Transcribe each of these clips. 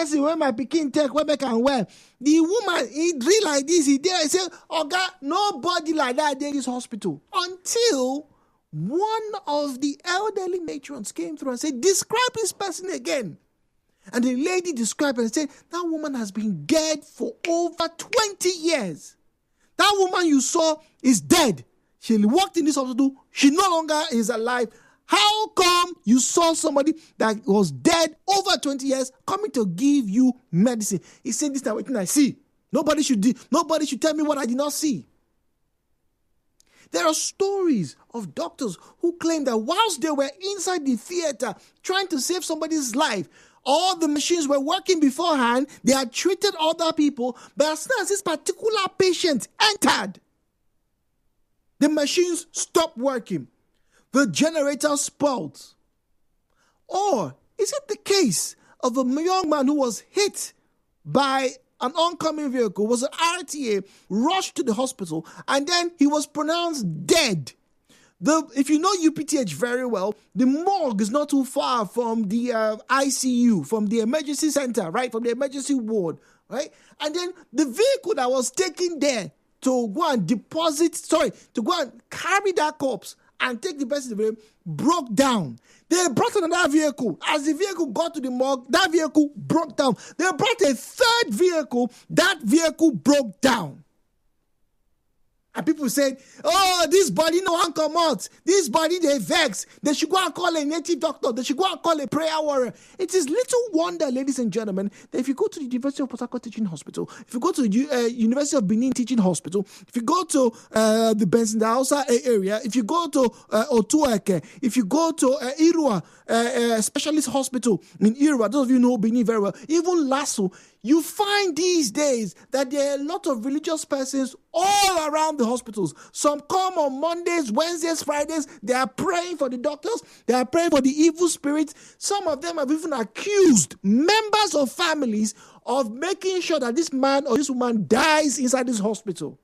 medicine when my pikin take, when I can wear. The woman, he read like this, he did, I say, Oga, nobody like that in this hospital. Until one of the elderly matrons came through and said, describe this person again. And the lady described and said, that woman has been dead for over 20 years. That woman you saw is dead. She walked in this hospital. She no longer is alive. How come you saw somebody that was dead over 20 years coming to give you medicine? He said, this is what I see. Nobody should tell me what I did not see. There are stories of doctors who claim that whilst they were inside the theater trying to save somebody's life, all the machines were working beforehand, they had treated other people, but as soon as this particular patient entered, the machines stopped working. The generator spoiled. Or is it the case of a young man who was hit by an oncoming vehicle, was an RTA, rushed to the hospital, and then he was pronounced dead? If you know UPTH very well, the morgue is not too far from the ICU, from the emergency center, right? From the emergency ward, right? And then the vehicle that was taken there to go and to go and carry that corpse and take the person to the broke down. They brought another vehicle. As the vehicle got to the morgue, that vehicle broke down. They brought a third vehicle. That vehicle broke down. And people said, oh, this body no one come out. This body, they vex. They should go and call a native doctor. They should go and call a prayer warrior. It is little wonder, ladies and gentlemen, that if you go to the University of Port Harcourt Teaching Hospital, if you go to the University of Benin Teaching Hospital, if you go to the Benson Dausa area, if you go to Otueke, if you go to Irua Specialist Hospital in Irua, those of you know Benin very well, even Lasso, you find these days that there are a lot of religious persons all around the hospitals. Some come on Mondays, Wednesdays, Fridays. They are praying for the doctors. They are praying for the evil spirits. Some of them have even accused members of families of making sure that this man or this woman dies inside this hospital.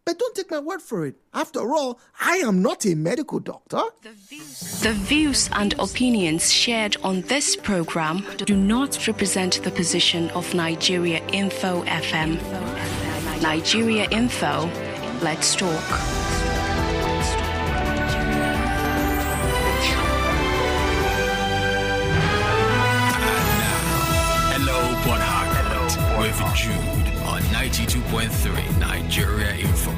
But don't take my word for it. After all, I am not a medical doctor. The views and opinions shared on this program do not represent the position of Nigeria Info FM. Nigeria Info, let's talk. Hello, Port Harcourt, with Jude on 92.3 Nigeria Info.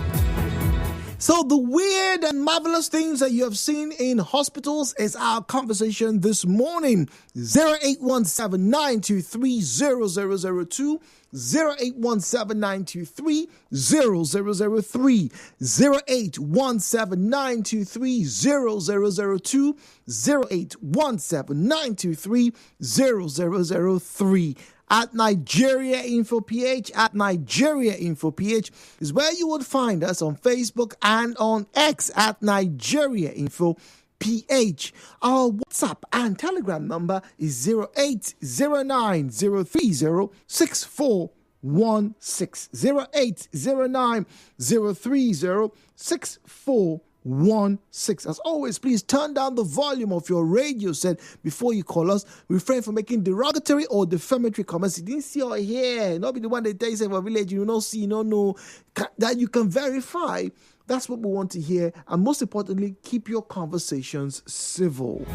So the weird and marvelous things that you have seen in hospitals is our conversation this morning. 0817-923-0002, 0817-923-0003, 0817-923-0002, 0817-923-0003. At Nigeria Info PH, at Nigeria Info PH is where you would find us on Facebook and on X at Nigeria Info PH. Our WhatsApp and Telegram number is 0809-030-6416, 0809-030-6416. As always, please turn down the volume of your radio set before you call us. Refrain from making derogatory or defamatory comments. You didn't see or hear. Not be the one that tells you for village, you don't see, you don't know. That you can verify. That's what we want to hear. And most importantly, keep your conversations civil.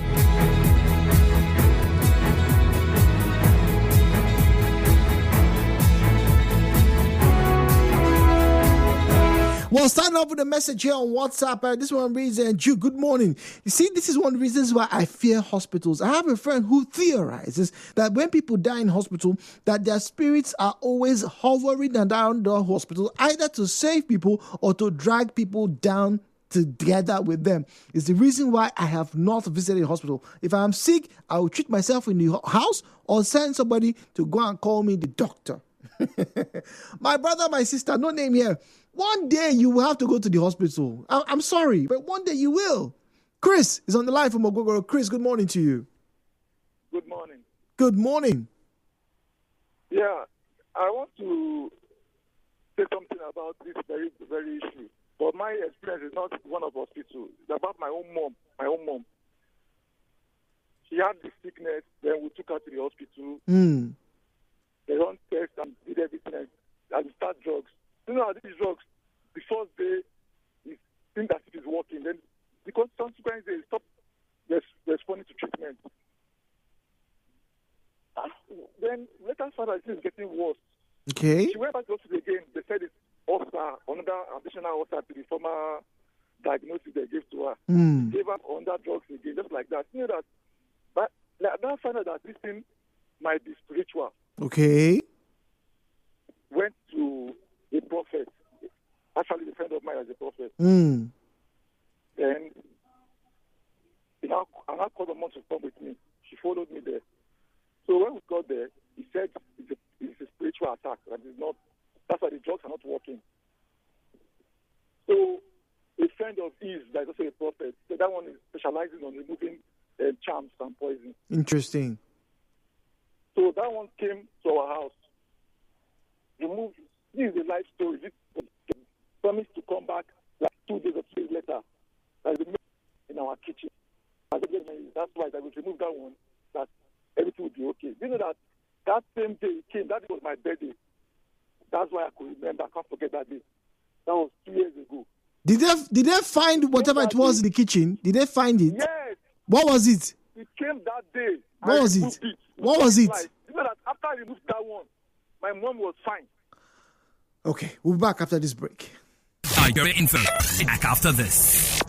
Well, starting off with a message here on WhatsApp. This one reads, Jude, good morning. You see, this is one of the reasons why I fear hospitals. I have a friend who theorizes that when people die in hospital, that their spirits are always hovering around the hospital, either to save people or to drag people down together with them. It's the reason why I have not visited a hospital. If I am sick, I will treat myself in the house or send somebody to go and call me the doctor. My brother, my sister, no name here. One day you will have to go to the hospital. I'm sorry, but one day you will. Chris is on the line from Ogogoro. Chris, good morning to you. Good morning. Good morning. Yeah, I want to say something about this very, very issue. But my experience is not one of hospital. It's about my own mom. She had this sickness, then we took her to the hospital. drugs. You know, these drugs, the first day, it seems as if it's working. Then, because consequently, they stop responding to treatment. Then later found out it's getting worse. Okay. She went back to hospital again. They said it's ulcer, another additional ulcer to the former diagnosis they gave to her. They gave her under drugs again, just like that. You know that, but now found out that this thing might be spiritual. Okay. Went to a prophet. Actually, a friend of mine is a prophet. Mm. Then, I now called the mom to come with me. She followed me there. So when we got there, he said it's a spiritual attack. That's why the drugs are not working. So a friend of his, that is also a prophet, so that one is specializing on removing charms and poison. Interesting. So that one came to our house. Removed. This is a life story. This promised to come back like 2 days or 3 days later. Like in our kitchen. That's why I will remove that one. That everything will be okay. You know that same day it came. That was my birthday. That's why I could remember. I can't forget that day. That was 2 years ago. Did they find whatever it was in the kitchen? Did they find it? Yes. What was it? It came that day. What was it? What was it? You know that after I removed that one, my mom was fine. Okay, we'll be back after this break. Nigeria Info. Back after this.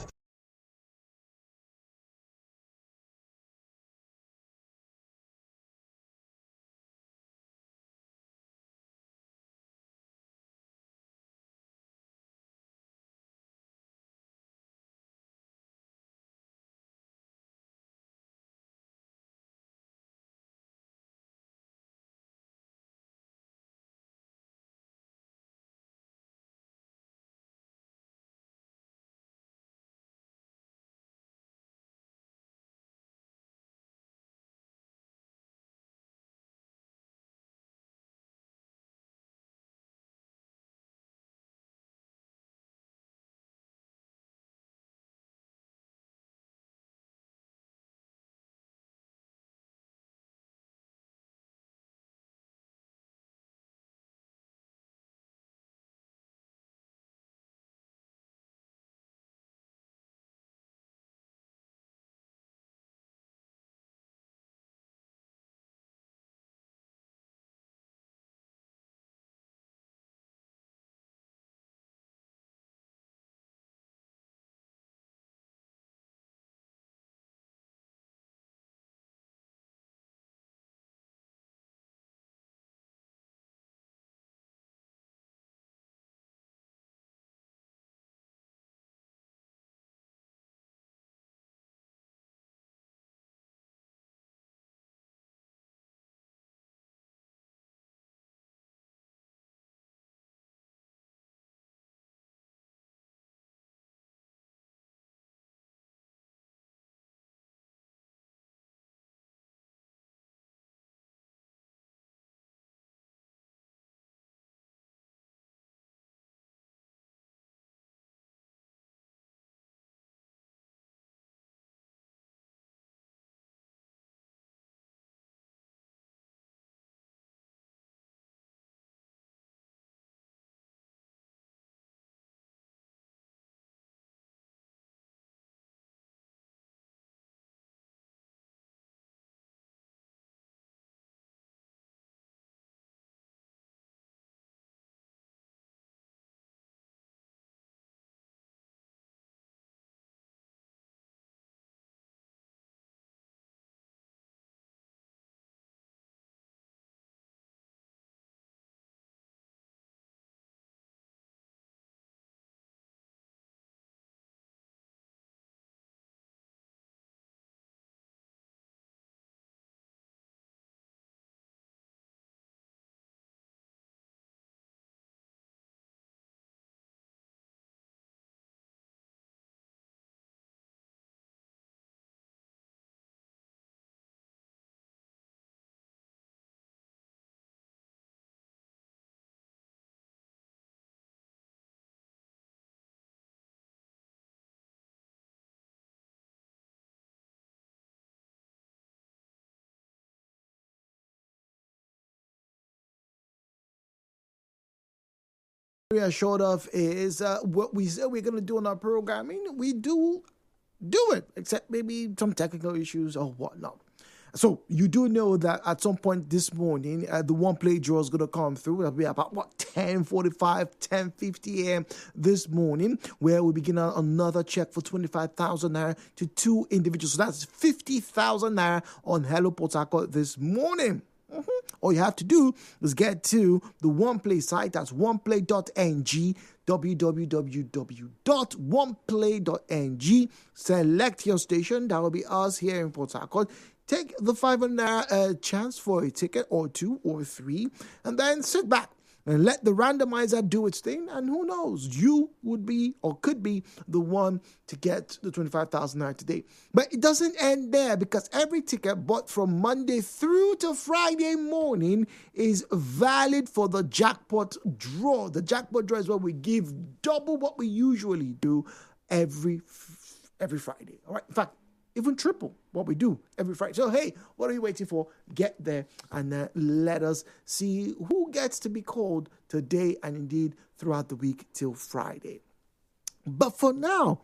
Short of is what we said we're going to do on our programming. We do it, except maybe some technical issues or whatnot. So you do know that at some point this morning, the one play draw is going to come through. It'll be about 10:45, 10:50 a.m. this morning, where we begin another check for 25,000 naira to two individuals. So that's 50,000 naira on Hello Port Harcourt this morning. All you have to do is get to the OnePlay site. That's oneplay.ng, www.oneplay.ng. Select your station. That will be us here in Port Harcourt. Take the 500 chance for a ticket or two or three, and then sit back and let the randomizer do its thing. And who knows, you would be or could be the one to get the 25,000 naira today. But it doesn't end there, because every ticket bought from Monday through to Friday morning is valid for the jackpot draw. The jackpot draw is where we give double what we usually do every Friday. All right. In fact, even triple what we do every Friday. So, hey, what are you waiting for? Get there and let us see who gets to be called today and indeed throughout the week till Friday. But for now,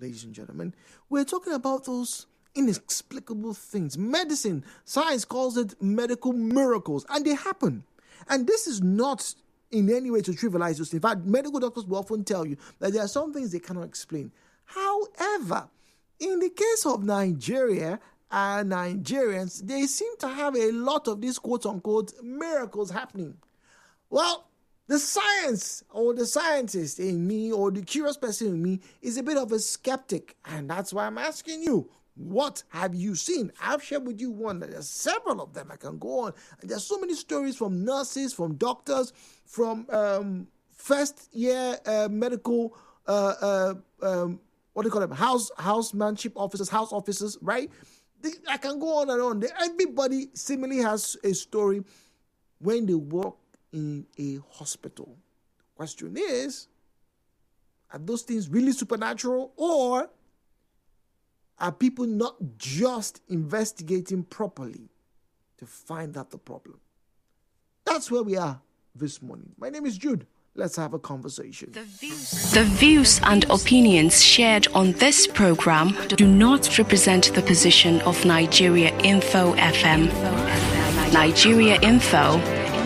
ladies and gentlemen, we're talking about those inexplicable things. Medicine, science calls it medical miracles, and they happen. And this is not in any way to trivialize this. In fact, medical doctors will often tell you that there are some things they cannot explain. However, in the case of Nigeria and Nigerians, they seem to have a lot of these quote-unquote miracles happening. Well, the science or the scientist in me or the curious person in me is a bit of a skeptic. And that's why I'm asking you, what have you seen? I've shared with you one. There's several of them. I can go on. And there's so many stories from nurses, from doctors, from first-year medical what do you call them? Housemanship officers, house officers, right? I can go on and on. Everybody seemingly has a story when they work in a hospital. The question is, are those things really supernatural, or are people not just investigating properly to find out the problem? That's where we are this morning. My name is Jude. Let's have a conversation. The views and opinions shared on this program do not represent the position of Nigeria Info FM. Nigeria Info,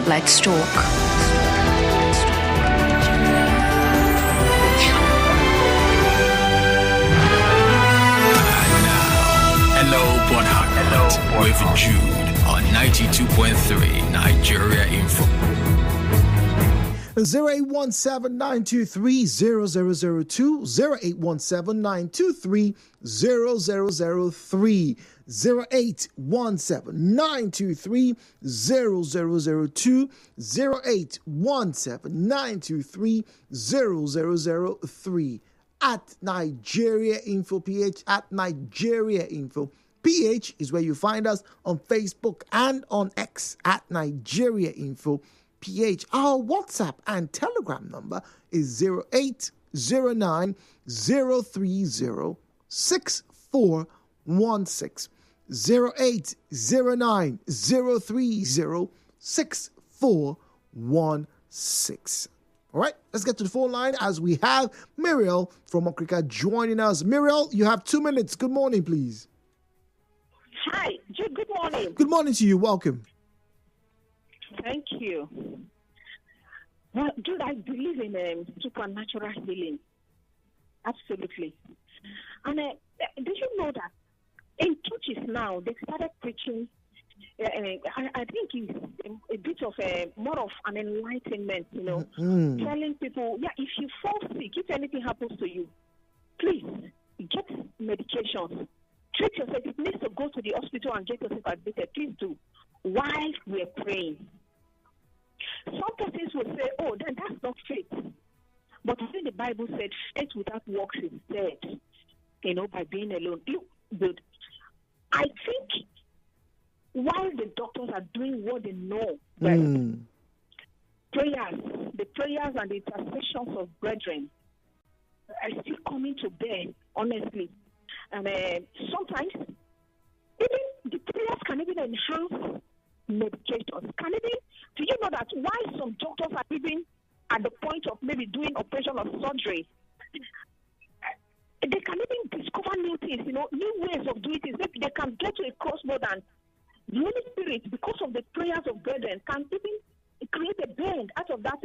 let's talk. Hello, Port Harcourt. With Jude on 92.3 Nigeria Info. 0817-923-0002, 0817-923-0003, 0817-923-0002, 0817-923-0003, at Nigeria Info PH, at Nigeria Info PH is where you find us on Facebook and on X at Nigeria Info PH. Our WhatsApp and Telegram number is 0809 030 6416. 0809 030 6416. All right, let's get to the phone line as we have Muriel from Okrika joining us. Muriel, you have 2 minutes. Good morning, please. Hi, Jude, good morning. Good morning to you. Welcome. Thank you. Well, Jude, I believe in supernatural healing. Absolutely. And did you know that in churches now, they started preaching, I think it's a bit of more of an enlightenment, telling people, if you fall sick, if anything happens to you, please get medications. Treat yourself. If it needs to go to the hospital and get yourself admitted, please do, while we're praying. Some persons will say, oh, then that's not faith. But when the Bible said faith without works is dead, by being alone. Look, I think while the doctors are doing what they know best, the prayers and the intercessions of brethren are still coming to bear, honestly. And sometimes, even the prayers can even enhance medications. Do you know that why some doctors are even at the point of maybe maybe doing operation or surgery, they can even discover new things, new ways of doing things. Maybe they can get to a crossroad, and the Holy Spirit, because of the prayers of brethren, can even create a bend out of that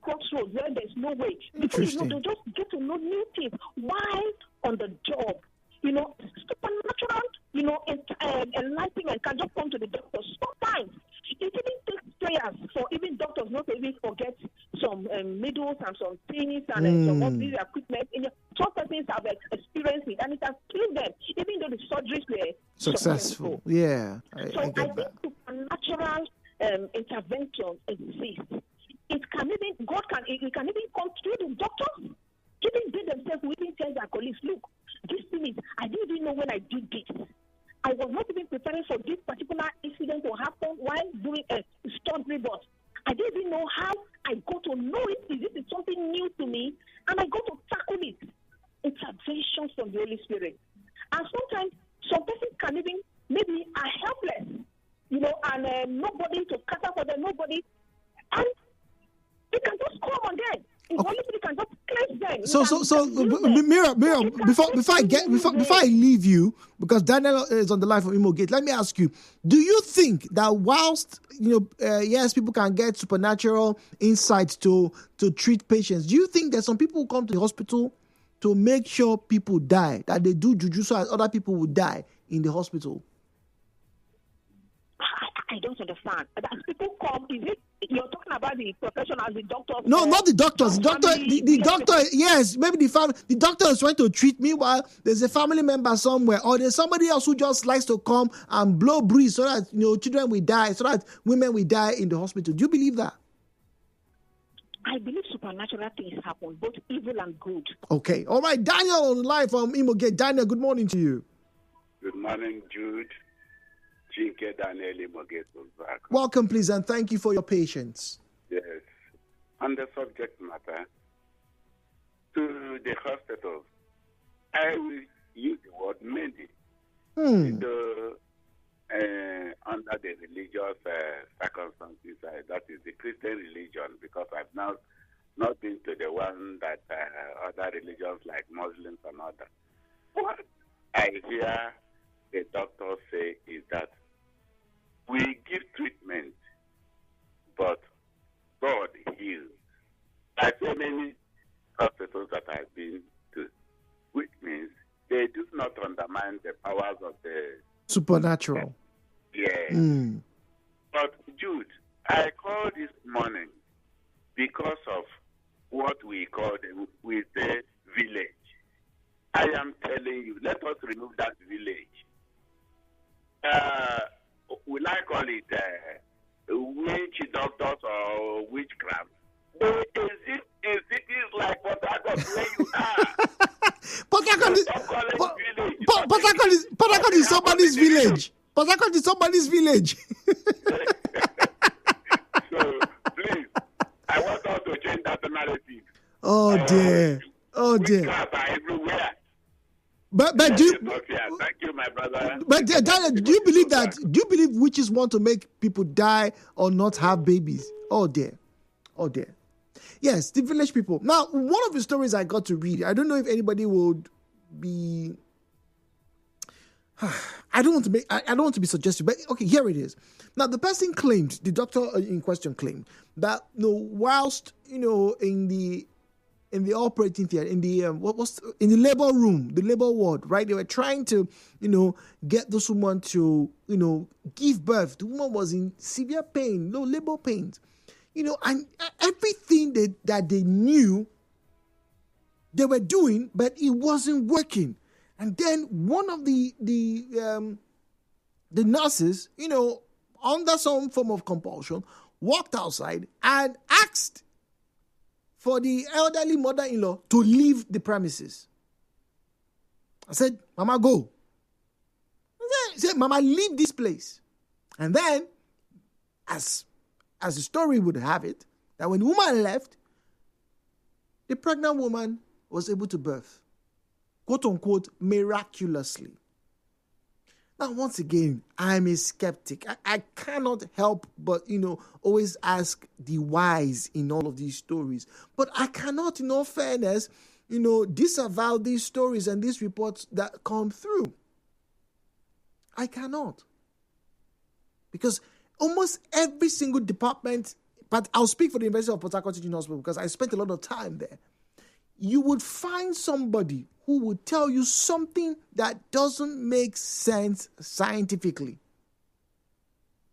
crossroads where there's no way. Before you know, they just get to know new things while on the job. Supernatural, enlightenment can just come to the doctor. Sometimes it even takes prayers for even doctors not to even forget some needles and some things and some of these equipment. Some persons have experienced it, and it has killed them, even though the surgeries were successful. Yeah, I get think that. supernatural intervention exists. It can even it can even come through the doctors. Even they themselves will even tell their colleagues, look, this thing is, I didn't even know when I did this. I was not even preparing for this particular incident to happen while doing a surgery, but I didn't even know how I got to know it. This is something new to me, and I got to tackle it. Interventions from the Holy Spirit. And sometimes some persons can even maybe are helpless, and nobody to cater for them, nobody, and they can just come on them. Holy Spirit can just cleanse them. So, Mira, before I leave you, because Daniel is on the line from Imogate, let me ask you: do you think that whilst yes, people can get supernatural insights to treat patients, do you think that some people who come to the hospital to make sure people die, that they do juju so that other people will die in the hospital? I don't understand. As people come, is it you're talking about the professionals, the doctors? No, not the doctors. The doctor, yes, maybe the doctor is trying to treat me while there's a family member somewhere, or there's somebody else who just likes to come and blow breeze so that children will die, so that women will die in the hospital. Do you believe that? I believe supernatural things happen, both evil and good. Okay, all right. Daniel on the line from Imogate. Daniel, good morning to you. Good morning, Jude. Welcome, please, and thank you for your patience. Yes. On the subject matter, to the hospitals, I will use the word many. Under the religious circumstances, that is the Christian religion, because I've now not been to the one that other religions like Muslims and others. What I hear the doctors say is that we give treatment, but God heals. I say many hospitals that I've been to, which means they do not undermine the powers of the supernatural. Yes. But Jude, I called this morning because of what we call the village. I am telling you, let us remove that village. Will I call it witch doctors or witchcraft? They exist in cities like Port Harcourt where you are. Port Harcourt is somebody's village. Port Harcourt is somebody's village. So, please, I want us to change that narrative. Oh, dear. Oh, dear. Witchcraft are everywhere. But do you, thank you, my brother. But Daniel, do you believe witches want to make people die or not have babies? Oh dear. Oh dear. Yes, the village people. Now, one of the stories I got to read, I don't know if anybody would be I don't want to be suggestive, but okay, here it is. Now, the person claimed, the doctor in question claimed that whilst in the operating theater, in the in the labor room, the labor ward, right? They were trying to, get this woman to, give birth. The woman was in severe pain, labor pains, and everything that they knew they were doing, but it wasn't working. And then one of the nurses, under some form of compulsion, walked outside and asked for the elderly mother-in-law to leave the premises. I said, Mama, go. She said, Mama, leave this place. And then, as the story would have it, that when the woman left, the pregnant woman was able to birth, quote unquote, miraculously. Now, once again, I'm a skeptic. I cannot help but, always ask the whys in all of these stories. But I cannot, in all fairness, disavow these stories and these reports that come through. I cannot. Because almost every single department, but I'll speak for the University of Port Harcourt Teaching Hospital because I spent a lot of time there. You would find somebody who would tell you something that doesn't make sense scientifically.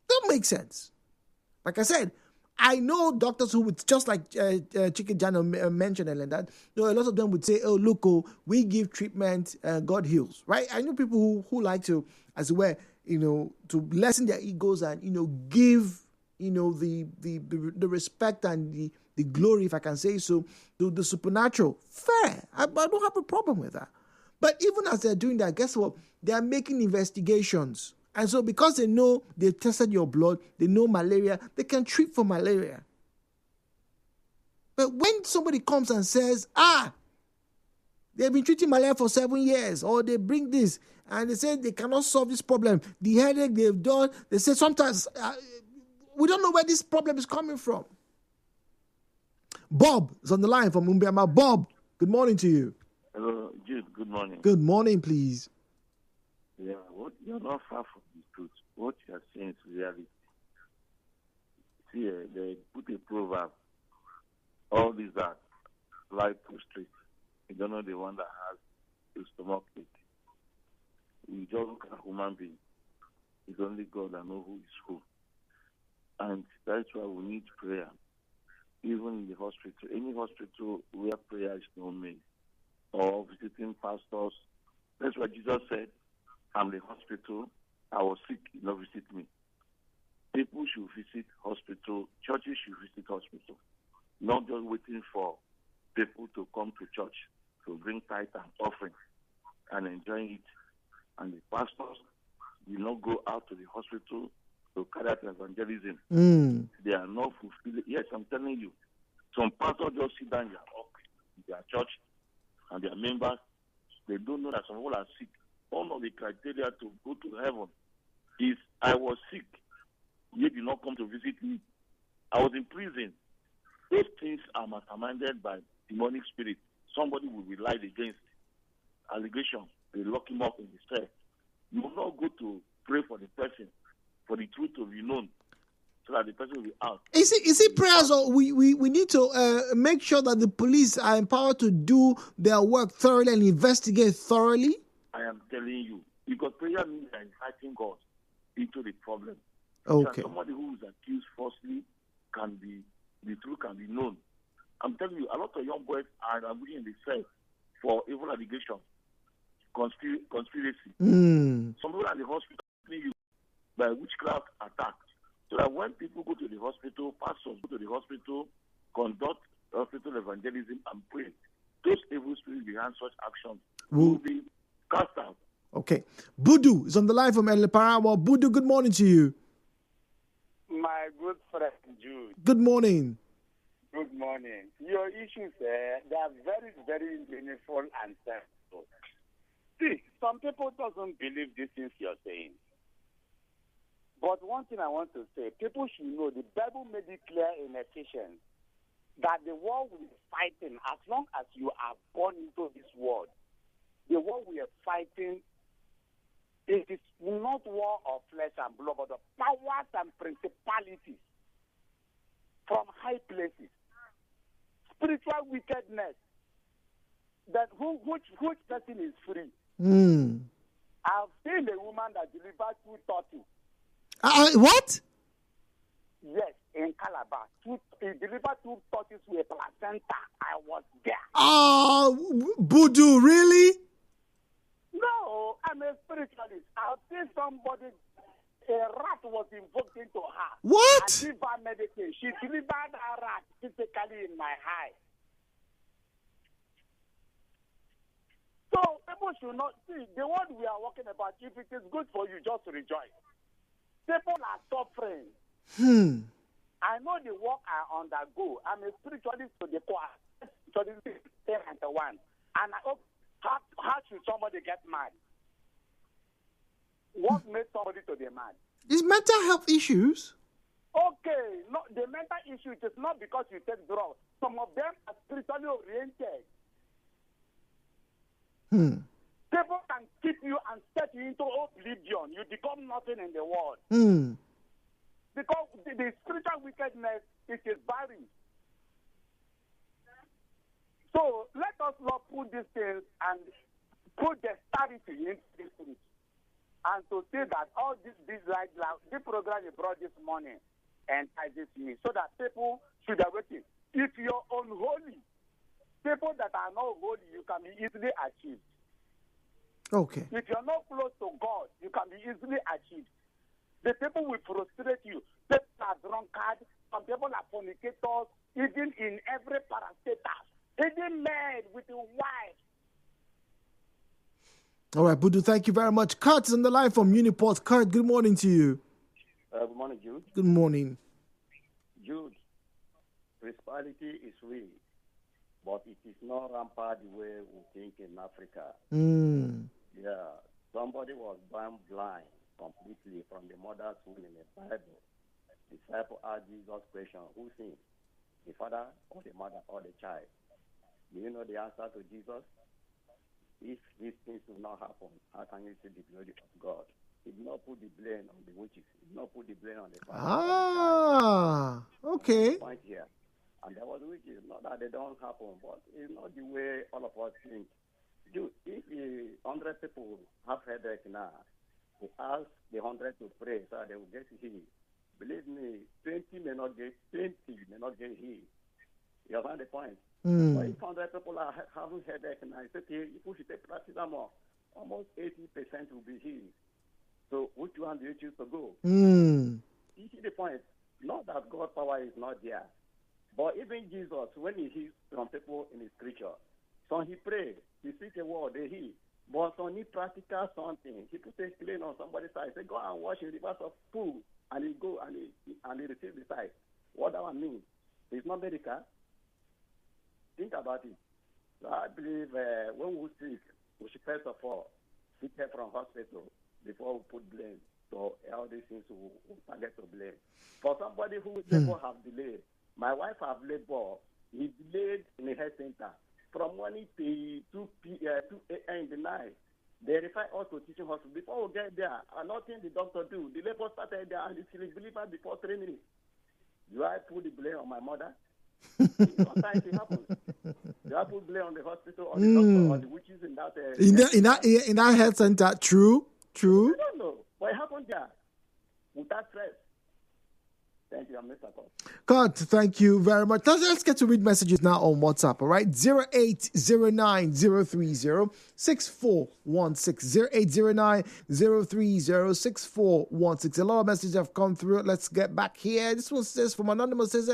Don't make sense. Like I said, I know doctors who would, just like Chike Jano mentioned and like that, a lot of them would say, oh, look, we give treatment, God heals, right? I know people who like to, as it were, to lessen their egos and, give, the respect and the glory, if I can say so, to the supernatural. Fair. I don't have a problem with that. But even as they're doing that, guess what? They are making investigations. And so because they know they've tested your blood, they know malaria, they can treat for malaria. But when somebody comes and says, they've been treating malaria for 7 years, or they bring this, and they say they cannot solve this problem, the headache they've done, they say sometimes, we don't know where this problem is coming from. Bob is on the line from Umbiama. Bob, good morning to you. Hello, Jude. Good morning. Good morning, please. Yeah, you're not far from the truth. What you are saying is reality. See, they put a proverb. All these are life prostrate. You don't know the one that has the stomach ache. We just look at a human being. It's only God that knows who is who. And that's why we need prayer. Even in the hospital, any hospital where prayer is not made, or visiting pastors. That's why Jesus said, I'm the hospital, I was sick, you don't visit me. People should visit hospital, churches should visit hospital, not just waiting for people to come to church to bring tithe and offering and enjoy it. And the pastors will not go out to the hospital to carry out evangelism. They are not fulfilling. Yes, I'm telling you. Some pastors just sit down in their church and their members. They don't know that some people are sick. One of the criteria to go to heaven is I was sick. You did not come to visit me. I was in prison. Those things are masterminded by demonic spirit. Somebody will be lied against. Allegation. They lock him up in the cell. You will not go to pray for the person, for the truth to be known, so that the person will be out. Is it prayers, or we need to make sure that the police are empowered to do their work thoroughly and investigate thoroughly? I am telling you, because prayer means that inviting God into the problem. Okay. So somebody who is accused falsely the truth can be known. I'm telling you, a lot of young boys are being in the cell for evil allegation, conspiracy. Some people are in the hospital by witchcraft attack. So that when people go to the hospital, pastors go to the hospital, conduct hospital evangelism and pray, those evil spirits behind such actions will be cast out. Okay. Budu is on the line from El Paramo. Budu, good morning to you. My good friend Jude. Good morning. Good morning. Your issues, they are very, very meaningful and sensible. See, some people doesn't believe these things you're saying. But one thing I want to say, people should know the Bible made it clear in Ephesians that the war we are fighting, as long as you are born into this world, the war we are fighting, it is not war of flesh and blood, but of powers and principalities from high places. Spiritual wickedness. That which person is free? I've seen a woman that delivered 230. What? Yes, in Calabar. He delivered 2 torches with a placenta. I was there. Oh, Budu, really? No, I'm a spiritualist. I've seen somebody, a rat was invoked into her. What? I give her medication. She delivered a rat physically in my eye. So people should not see the word we are talking about. If it is good for you, just rejoice. People are suffering. I know the work I undergo. I'm a spiritualist to the core. Spiritualist 10 and 1. And I hope, how should somebody get mad? What made somebody to be mad? It's mental health issues. Okay, no, the mental issue is not because you take drugs. Some of them are spiritually oriented. People can keep you and set you into oblivion. You become nothing in the world. Because the spiritual wickedness is barren. So let us not put these things and put the starity into this thing. And to say that all this program you brought this morning entices me, so that people should have waited. If you're unholy, people that are not holy, you can be easily achieved. Okay. If you're not close to God, you can be easily achieved. The people will frustrate you. People are drunkards, some people are fornicators, even in every parastatus. Even men with a wife. All right, Budu, thank you very much. Kurt is on the line from Uniport. Kurt, good morning to you. Good morning, Jude. Good morning. Jude, principality is real, but it is not rampant the way we think in Africa. Yeah, somebody was born blind completely from the mother's womb in the Bible. The disciple asked Jesus question, who sinned, the father or the mother or the child? Do you know the answer to Jesus? If these things will not happen, how can you see the glory of God? He did not put the blame on the witches. He did not put the blame on the father. Okay. Point here. And there was witches. Not that they don't happen, but it's not the way all of us think. Dude, if 100 people have headache now, we ask the 100 to pray so they will get healed. Believe me, 20 may not get healed. You understand the point? But if 100 people are having headache now, it's okay. If we should take paracetamol, almost 80% will be healed. So which one do you choose to go? You see the point? Not that God's power is not there. But even Jesus, when he heals some people in his scripture, some he prayed, he speaks a word, they heal. But some need practical something. He put a clean on somebody's side. Say, go and wash in rivers of pool. And he go and he receive the sight. What that one means? It's not medical. Think about it. So I believe when we sick, we should first of all seek help from hospital before we put blame. So all these things we target to blame. For somebody who labor have delayed, my wife have labor, he delayed in the health center from morning to 2 a.m. in the night. They refer us to teaching hospital. Before we get there, nothing the doctor do. The labor started there and she was delivered before 3 minutes. Do I put the blame on my mother? Sometimes it happens. Do I put blame on the hospital or the doctor or the witches in that in that health center? True. I don't know. But it happened there without stress. Thank you, Mr. God, thank you very much. Let's get to read messages now on WhatsApp, all right? 0809-030-6416. 0809-030-6416. A lot of messages have come through. Let's get back here. This one says, from Anonymous, says,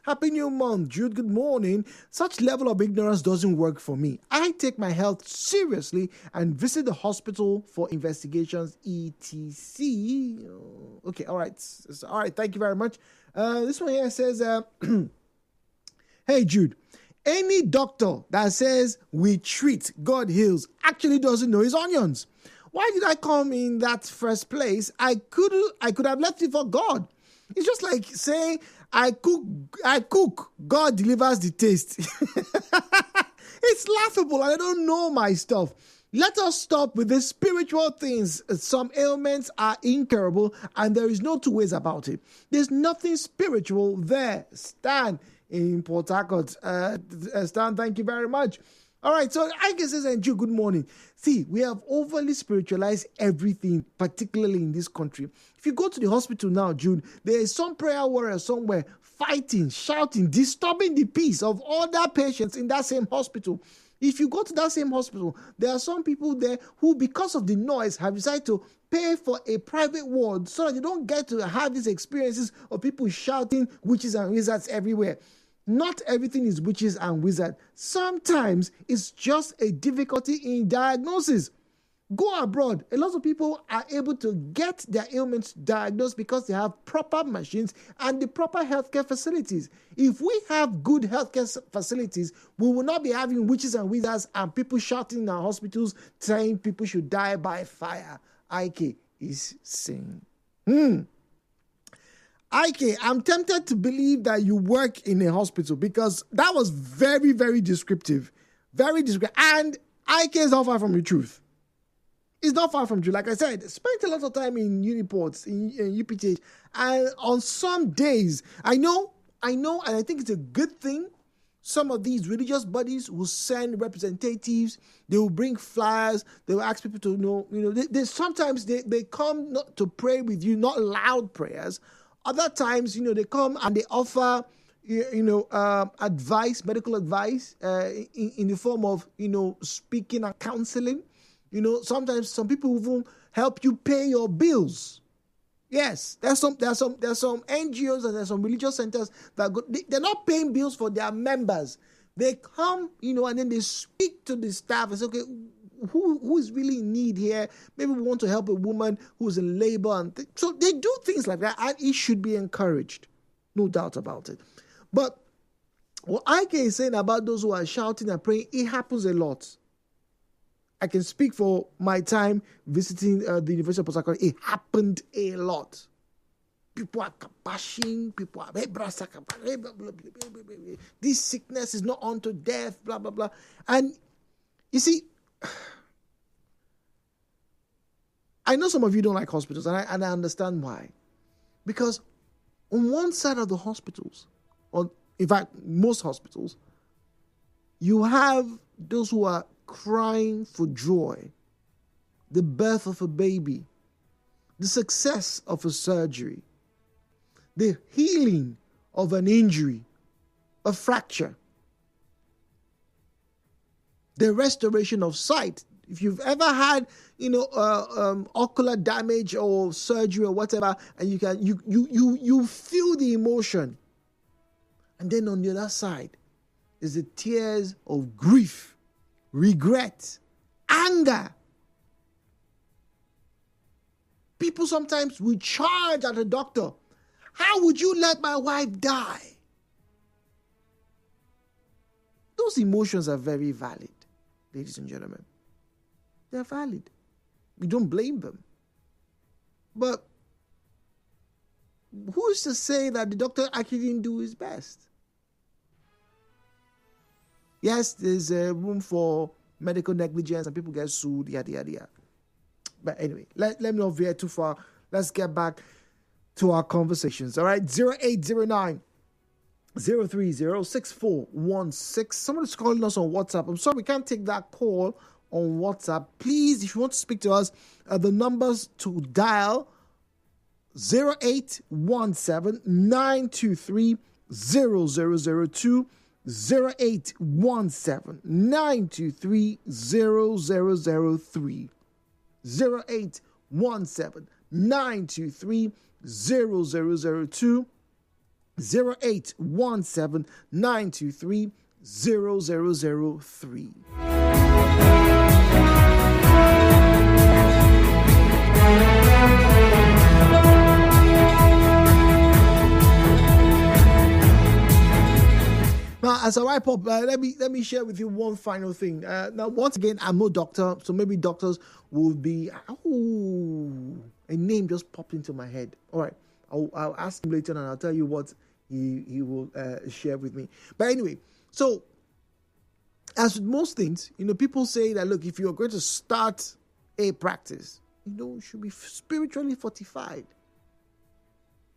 Happy New Month, Jude. Good morning. Such level of ignorance doesn't work for me. I take my health seriously and visit the hospital for investigations, etc. Okay, all right. All right, thank you very much. This one here says, hey, Jude, any doctor that says we treat, God heals, actually doesn't know his onions. Why did I come in that first place? I could have left it for God. It's just like saying, I cook, God delivers the taste. It's laughable, and I don't know my stuff. Let us stop with the spiritual things. Some ailments are incurable, and there is no two ways about it. There's nothing spiritual there. Stan in Port Harcourt. Stan, thank you very much. All right, so I guess and Jude, good morning. See, we have overly spiritualized everything, particularly in this country. If you go to the hospital now, Jude, there is some prayer warrior somewhere fighting, shouting, disturbing the peace of other patients in that same hospital. If you go to that same hospital, there are some people there who, because of the noise, have decided to pay for a private ward so that you don't get to have these experiences of people shouting witches and wizards everywhere. Not everything is witches and wizards. Sometimes it's just a difficulty in diagnosis. Go abroad. A lot of people are able to get their ailments diagnosed because they have proper machines and the proper healthcare facilities. If we have good healthcare facilities, we will not be having witches and wizards and people shouting in our hospitals saying people should die by fire. IK is sin. Ike, I'm tempted to believe that you work in a hospital because that was very, very descriptive. Very descriptive. And Ike is not far from the truth. It's not far from truth. Like I said, spent a lot of time in Uniports, in UPTH. And on some days, I know, and I think it's a good thing. Some of these religious bodies will send representatives. They will bring flyers. They will ask people to know. Sometimes they come not to pray with you, not loud prayers. Other times, they come and they offer, advice, medical advice, in the form of, speaking and counseling. Sometimes some people even help you pay your bills. Yes, there's some NGOs and there's some religious centers that they're not paying bills for their members. They come, and then they speak to the staff and say, okay, who is really in need here? Maybe we want to help a woman who's in labor. So they do things like that, and it should be encouraged. No doubt about it. But what Ike is saying about those who are shouting and praying, it happens a lot. I can speak for my time visiting the University of Port Harcourt. It happened a lot. People are kabashing, people are this sickness is not unto death, blah, blah, blah. And you see, I know some of you don't like hospitals, and I understand why. Because on one side of the hospitals, or in fact, most hospitals, you have those who are crying for joy, the birth of a baby, the success of a surgery, the healing of an injury, a fracture, the restoration of sight. If you've ever had, ocular damage or surgery or whatever, and you feel the emotion, and then on the other side is the tears of grief, regret, anger. People sometimes will charge at a doctor. How would you let my wife die? Those emotions are very valid, ladies and gentlemen. They're valid. We don't blame them. But who's to say that the doctor actually didn't do his best? Yes, there's room for medical negligence and people get sued, yada, yada, yada. But anyway, let me not veer too far. Let's get back to our conversations. All right, 0809 030 6416. Somebody's calling us on WhatsApp. I'm sorry, we can't take that call on WhatsApp. Please, if you want to speak to us, the numbers to dial 0817 923 0002. 0817 923 0003. 0817 923 0002. 0817 923 0003. Now, as I wrap up, let me share with you one final thing. Now, once again, I'm no doctor, so maybe doctors will be. A name just popped into my head. All right, I'll ask him later, and I'll tell you what he will share with me. But anyway, so as with most things, people say that look, if you're going to start a practice, you should be spiritually fortified.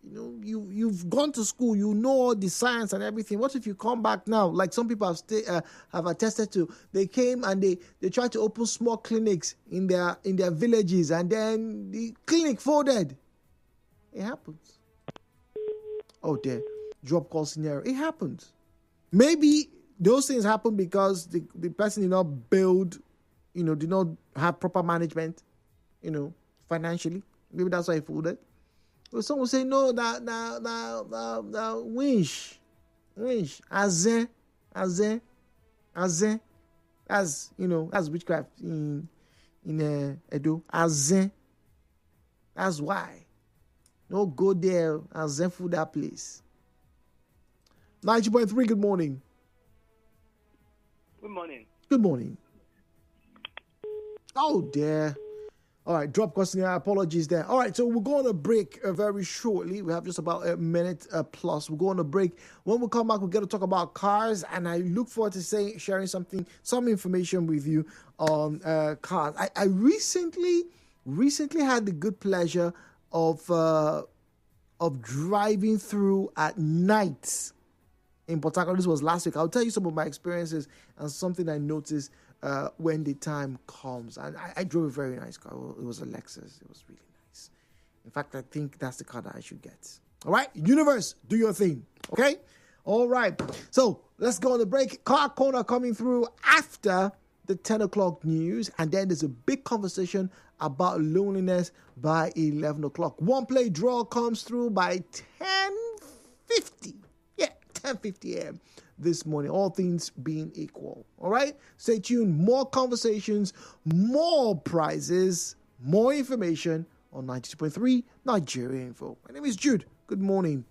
You've gone to school, you know all the science and everything. What if you come back now, like some people have attested to? They came and they tried to open small clinics in their villages, and then the clinic folded. It happens. Oh dear, drop call scenario. It happens. Maybe those things happen because the person did not build, did not have proper management, financially. Maybe that's why it folded. But some will say, no, that winch, azé, as that's witchcraft in Edo, azé. That's why. No go there, azé for that place. 90.3, good morning. Good morning. Good morning. Oh dear. All right, drop questionnaire. Apologies there. All right, so we're going to break very shortly. We have just about a minute plus. We're going to break. When we come back, we're going to talk about cars, and I look forward to sharing some information with you on cars. I recently had the good pleasure of driving through at night in Port Harcourt. This was last week. I'll tell you some of my experiences and something I noticed when the time comes. And I drove a very nice car. It was a Lexus. It was really nice. In fact, I think that's the car that I should get. All right, universe, do your thing. Okay? All right. So let's go on the break. Car Corner coming through after the 10 o'clock news. And then there's a big conversation about loneliness by 11 o'clock. One play draw comes through by 10:50. Yeah, 10:50 a.m. this morning, all things being equal. All right? Stay tuned. More conversations, more prizes, more information on 92.3 Nigeria Info. My name is Jude. Good morning.